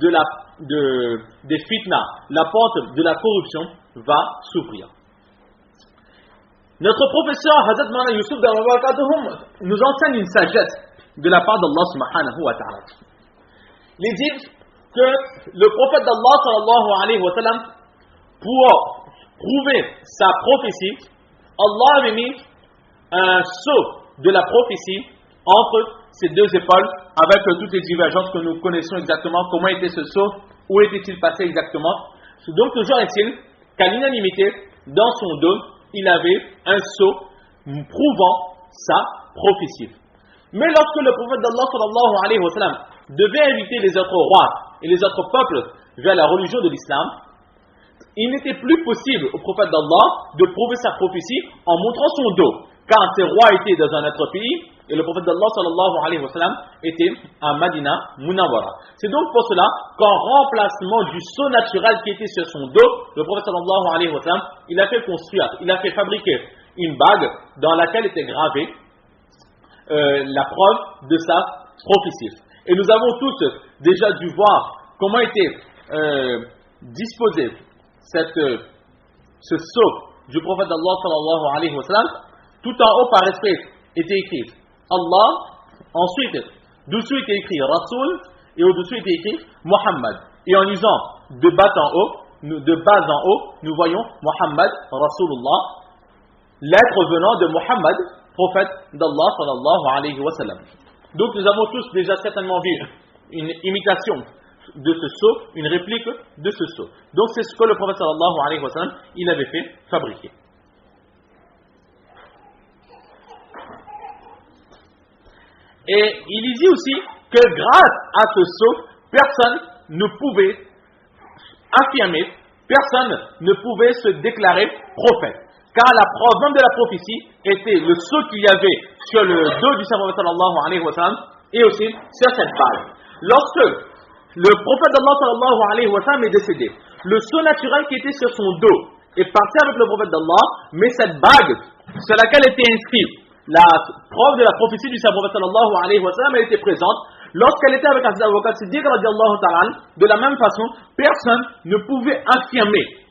des fitna, la porte de la corruption va s'ouvrir. Notre professeur Hazrat Maulana Yusuf nous enseigne une sagesse de la part d'Allah subhanahu wa ta'ala. Il dit que le prophète d'Allah sallallahu alayhi wa sallam, pour prouver sa prophétie, Allah avait mis un sceau de la prophétie entre ses deux épaules avec toutes les divergences que nous connaissons exactement. Comment était ce sceau? Où était-il passé exactement? Donc toujours est-il qu'à l'unanimité, dans son dos, il avait un sceau prouvant sa prophétie. Mais lorsque le prophète d'Allah sallallahu alayhi wa sallam devait inviter les autres rois et les autres peuples vers la religion de l'islam, il n'était plus possible au prophète d'Allah de prouver sa prophétie en montrant son dos, car ces rois étaient dans un autre pays et le prophète d'Allah sallallahu alayhi wa sallam était à Madina Munawwara. C'est donc pour cela qu'en remplacement du sceau naturel qui était sur son dos, le prophète sallallahu alayhi wa sallam, il a fait construire, il a fait fabriquer une bague dans laquelle était gravée la preuve de sa prophétie. Et nous avons tous déjà dû voir comment était disposé ce sceau du prophète d'Allah sallallahu alayhi wa sallam. Tout en haut par respect était écrit Allah, ensuite dessous était écrit Rasoul et au-dessous était écrit Muhammad. Et en lisant de bas en haut, nous voyons Muhammad Rasulullah, lettre venant de Muhammad, prophète d'Allah sallallahu alayhi wa sallam. Donc nous avons tous déjà certainement vu une imitation de ce sceau, une réplique de ce sceau. Donc c'est ce que le prophète sallallahu alayhi wa sallam il avait fait fabriquer. Et il dit aussi que grâce à ce sceau, personne ne pouvait affirmer, personne ne pouvait se déclarer prophète. Car la preuve même de la prophétie était le sceau qu'il y avait sur le dos du Saint-Prophète sallallahu alayhi wa sallam et aussi sur cette bague. Lorsque le prophète d'Allah sallallahu alayhi wa sallam est décédé, le sceau naturel qui était sur son dos est parti avec le prophète d'Allah, mais cette bague sur laquelle était inscrite la preuve de la prophétie du Saint-Prophète sallallahu alayhi wa sallam, elle était présente. Lorsqu'elle était avec Hazrat Abu Bakr Siddiq radiallahu ta'ala, de la même façon, personne ne pouvait affirmer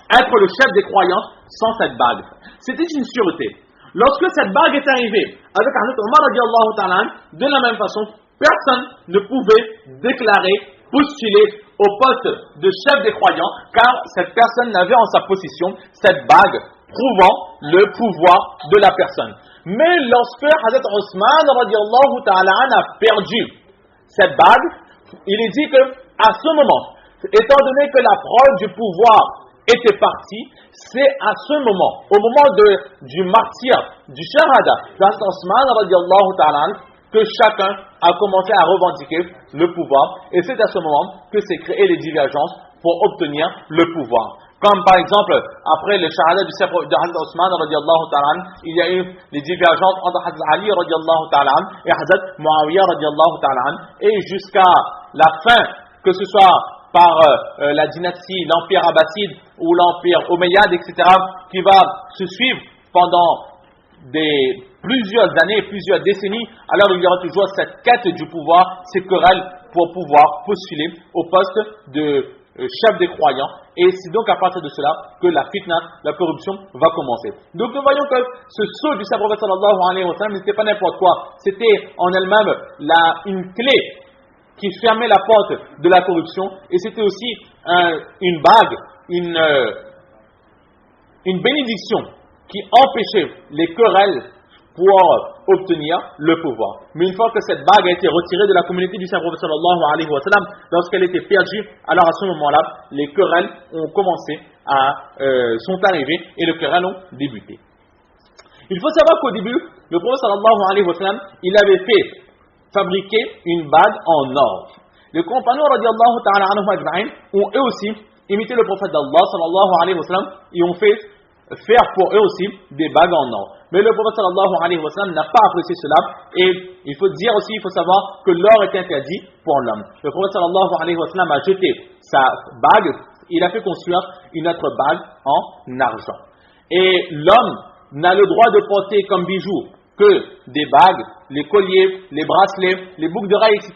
être le chef des croyants sans cette bague. C'était une sûreté. Lorsque cette bague est arrivée avec Hazrat Omar radiallahu ta'ala, de la même façon, personne ne pouvait déclarer, postuler au poste de chef des croyants, car cette personne n'avait en sa possession cette bague prouvant le pouvoir de la personne. Mais lorsque Hazrat Osman radiallahu ta'ala a perdu cette bague, il est dit que à ce moment, étant donné que la preuve du pouvoir était partie, c'est à ce moment, au moment du martyr, du shahada, d'Hazrat Osman radiallahu ta'ala, que chacun a commencé à revendiquer le pouvoir, et c'est à ce moment que s'est créé les divergences pour obtenir le pouvoir. Comme par exemple, après le shahada de Hazrat Osman radiallahu ta'ala, il y a eu les divergences entre Hazrat Ali radiallahu ta'ala et Hazrat Muawiyah radiallahu ta'ala, et jusqu'à la fin, que ce soit par la dynastie, l'empire abbasside ou l'empire omeyyade, etc., qui va se suivre pendant plusieurs années, plusieurs décennies, alors il y aura toujours cette quête du pouvoir, ces querelles pour pouvoir postuler au poste de chef des croyants, et c'est donc à partir de cela que la fitna, la corruption va commencer. Donc nous voyons que ce sceau du Saint-Prophète sallallahu alayhi wa sallam n'était pas n'importe quoi, c'était en elle-même une clé qui fermait la porte de la corruption, et c'était aussi une bague, une bénédiction qui empêchait les querelles pour obtenir le pouvoir. Mais une fois que cette bague a été retirée de la communauté du Saint-Prophète sallallahu alayhi wa sallam, lorsqu'elle était perdue, alors à ce moment-là, les querelles ont commencé sont arrivées et les querelles ont débuté. Il faut savoir qu'au début, le Prophète sallallahu alayhi wa sallam, il avait fait fabriquer une bague en or. Les compagnons radiallahu ta'ala anhum ajma'in ont eux aussi imité le prophète d'Allah sallallahu alayhi wa sallam et ont fait faire pour eux aussi des bagues en or. Mais le prophète sallallahu alayhi wa sallam n'a pas apprécié cela, et il faut dire aussi, il faut savoir que l'or est interdit pour l'homme. Le prophète sallallahu alayhi wa sallam a jeté sa bague, il a fait construire une autre bague en argent. Et l'homme n'a le droit de porter comme bijoux que des bagues, les colliers, les bracelets, les boucles d'oreilles, etc.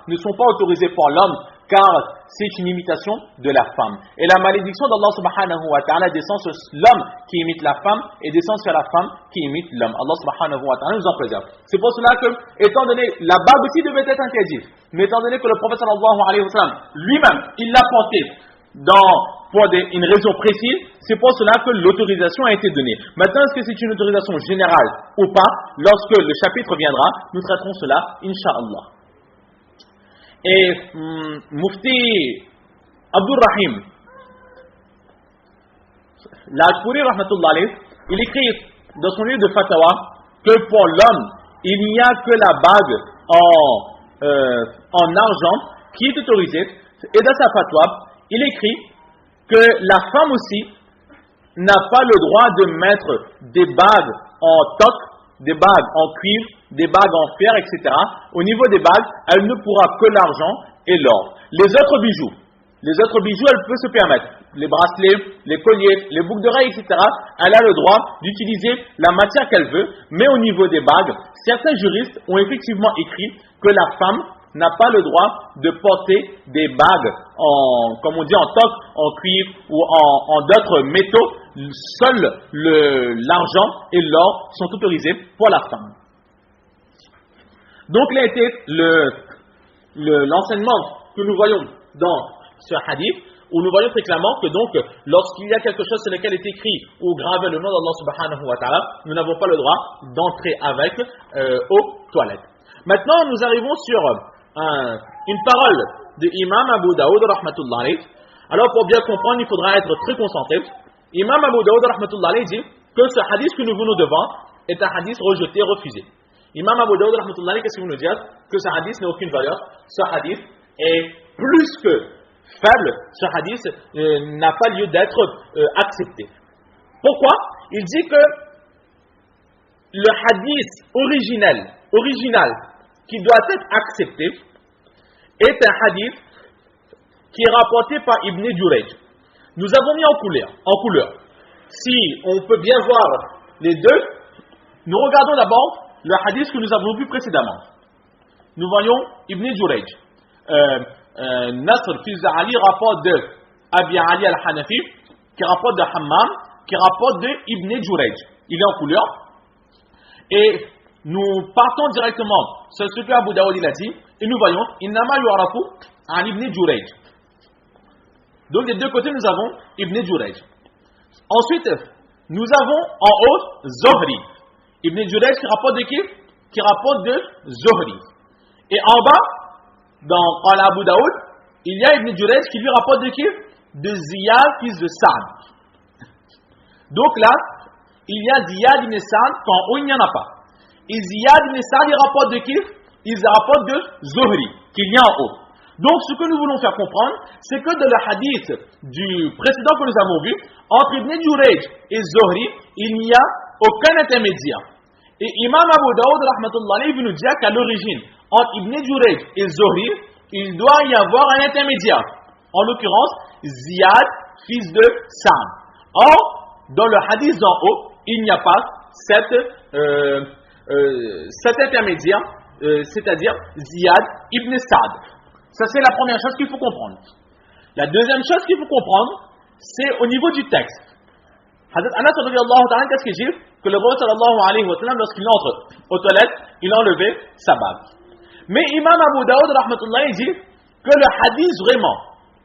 ne sont pas autorisés pour l'homme, car c'est une imitation de la femme. Et la malédiction d'Allah subhanahu wa ta'ala descend sur l'homme qui imite la femme et descend sur la femme qui imite l'homme. Allah subhanahu wa ta'ala nous en préserve. C'est pour cela que, étant donné, la bague aussi devait être interdite, mais étant donné que le prophète sallallahu alayhi wa sallam, lui-même, il l'a porté pour une raison précise, c'est pour cela que l'autorisation a été donnée. Maintenant, est-ce que c'est une autorisation générale ou pas? Lorsque le chapitre viendra, nous traiterons cela, Inch'Allah. Et Mufti Abdurrahim Al-Khoury rahmatullah alayh, il écrit dans son livre de Fatawa que pour l'homme, il n'y a que la bague en argent qui est autorisée. Et dans sa fatwa, il écrit que la femme aussi n'a pas le droit de mettre des bagues en toc, des bagues en cuivre, des bagues en fer, etc. Au niveau des bagues, elle ne pourra que l'argent et l'or. Les autres bijoux, elle peut se permettre. Les bracelets, les colliers, les boucles d'oreilles, etc. Elle a le droit d'utiliser la matière qu'elle veut. Mais au niveau des bagues, certains juristes ont effectivement écrit que la femme n'a pas le droit de porter des bagues comme on dit, en toc, en cuivre ou en d'autres métaux. Seul l'argent et l'or sont autorisés pour la femme. Donc, il a été l'enseignement que nous voyons dans ce hadith, où nous voyons très clairement que donc, lorsqu'il y a quelque chose sur lequel est écrit ou gravé le nom d'Allah subhanahu wa ta'ala, nous n'avons pas le droit d'entrer avec aux toilettes. Maintenant, nous arrivons sur une parole de Imam Abu Daoud rahmatullah alayh. Alors, pour bien comprendre, il faudra être très concentré. Imam Abu Daoud rahmatullah alayh dit que ce hadith que nous venons devant est un hadith rejeté, refusé. Imam Abu Daoud rahmatullah alayh, qu'est-ce qu'il nous dit? Que ce hadith n'a aucune valeur. Ce hadith est plus que faible. Ce hadith n'a pas lieu d'être accepté. Pourquoi? Il dit que le hadith original qui doit être accepté est un hadith qui est rapporté par Ibn Jurayj. Nous avons mis en couleur. Si on peut bien voir les deux, nous regardons d'abord le hadith que nous avons vu précédemment. Nous voyons Ibn Jurayj. Nasr fils Ali rapporte de Abi Ali al-Hanafi, qui rapporte de Hammam, qui rapporte de Ibn Jurayj. Il est en couleur. Et nous partons directement sur ce que Abu Daoud il a dit, et nous voyons Innama yu'rafu an Ibn Jurayj. Donc des deux côtés nous avons Ibn Jurayj. Ensuite, nous avons en haut Zohri. Ibn Jurayj qui rapporte de qui? Qui rapporte de Zohri. Et en bas, dans Qala Abu Daoud, il y a Ibn Jurayj qui lui rapporte de qui? De Ziyad fils de Sa'd. Donc là, il y a Ziyad ibn Sa'd qu'en haut il n'y en a pas. Et Ziyad ibn Sa'd il rapporte de qui? Il rapporte de Zohri, qu'il y a en haut. Donc ce que nous voulons faire comprendre, c'est que dans le hadith du précédent que nous avons vu, entre Ibn Jurayj et Zohri, il n'y a aucun intermédiaire. Et Imam Abu Daoud rahmatullah alayhi nous dit qu'à l'origine, entre Ibn Jurayj et Zohri, il doit y avoir un intermédiaire. En l'occurrence, Ziyad, fils de Sa'd. Or, dans le hadith d'en haut, il n'y a pas cet intermédiaire, c'est-à-dire Ziyad ibn Sa'd. Ça, c'est la première chose qu'il faut comprendre. La deuxième chose qu'il faut comprendre, c'est au niveau du texte. Hazrat Anas radiyallahu ta'ala, qu'est-ce qu'il dit? Que le prophète sallallahu alayhi wa sallam, lorsqu'il entre aux toilettes, il a enlevé sa bague. Mais Imam Abu Daoud rahmatullah dit que le hadith vraiment,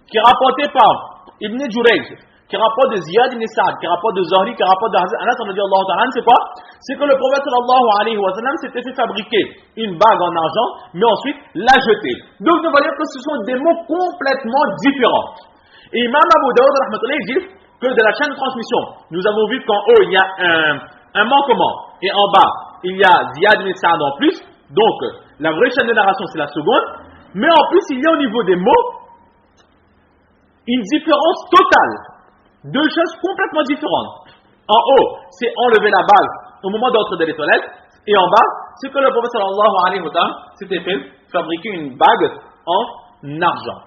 qui est rapporté par Ibn Jurayj, qui rapporte de Ziyad ibn Sa'd, qui rapporte de Zohri, qui rapporte de Anas radiyallahu ta'ala, c'est quoi? C'est que le prophète sallallahu alayhi wa sallam s'était fait fabriquer une bague en argent, mais ensuite la jeter. Donc nous voyons que ce sont des mots complètement différents. Et Imam Abu Daoud rahmatullah dit que de la chaîne de transmission, nous avons vu qu'en haut il y a un manquement, et en bas il y a Ziyad ibn Sa'd en plus. Donc la vraie chaîne de narration c'est la seconde, mais en plus il y a au niveau des mots une différence totale. Deux choses complètement différentes. En haut, c'est enlever la bague au moment d'entrer dans les toilettes. Et en bas, c'est que le prophète sallallahu alayhi wa sallam s'était fait fabriquer une bague en argent.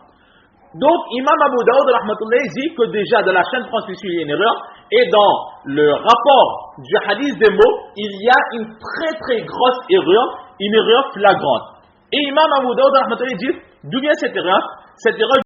Donc, Imam Abu Daoud rahmatullah dit que déjà dans la chaîne de transmission il y a une erreur. Et dans le rapport du hadith des mots, il y a une très très grosse erreur, une erreur flagrante. Et Imam Abu Daoud rahmatullah dit, d'où vient cette erreur? cette erreur